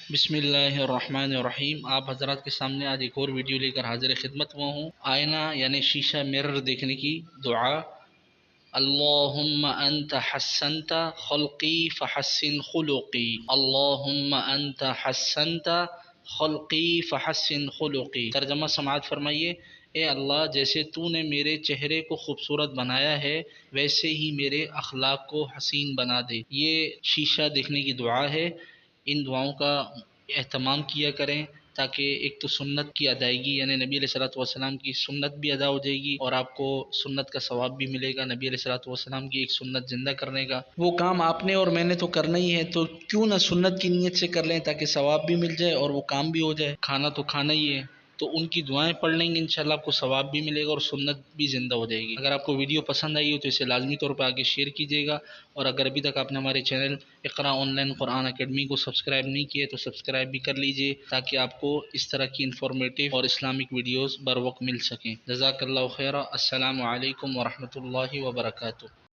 بسم اللہ الرحمن الرحیم۔ آپ حضرات کے سامنے آج ایک اور ویڈیو لے کر حاضر خدمت ہوا ہوں۔ آئینہ یعنی شیشہ مرر دیکھنے کی دعا۔ اللہم انت حسنت خلقی فحسن خلقی، اللہم انت حسنت خلقی فحسن خلقی۔ ترجمہ سماعت فرمائیے، اے اللہ جیسے تو نے میرے چہرے کو خوبصورت بنایا ہے ویسے ہی میرے اخلاق کو حسین بنا دے۔ یہ شیشہ دیکھنے کی دعا ہے۔ ان دعاؤں کا اہتمام کیا کریں تاکہ ایک تو سنت کی ادائیگی یعنی نبی علیہ الصلوۃ والسلام کی سنت بھی ادا ہو جائے گی اور آپ کو سنت کا ثواب بھی ملے گا، نبی علیہ الصلوۃ والسلام کی ایک سنت زندہ کرنے کا۔ وہ کام آپ نے اور میں نے تو کرنا ہی ہے، تو کیوں نہ سنت کی نیت سے کر لیں تاکہ ثواب بھی مل جائے اور وہ کام بھی ہو جائے۔ کھانا تو کھانا ہی ہے، تو ان کی دعائیں پڑھ لیں گے انشاءاللہ آپ کو ثواب بھی ملے گا اور سنت بھی زندہ ہو جائے گی۔ اگر آپ کو ویڈیو پسند آئی ہو تو اسے لازمی طور پہ آگے شیئر کیجیے گا، اور اگر ابھی تک آپ نے ہمارے channel Iqra on line Quran academy کو سبسکرائب نہیں کیے تو سبسکرائب بھی کر لیجیے تاکہ آپ کو اس طرح کی انفارمیٹیو اور اسلامک ویڈیوز بر وقت مل سکیں۔ جزاک اللہ خیرہ۔ السلام علیکم ورحمۃ اللہ وبرکاتہ۔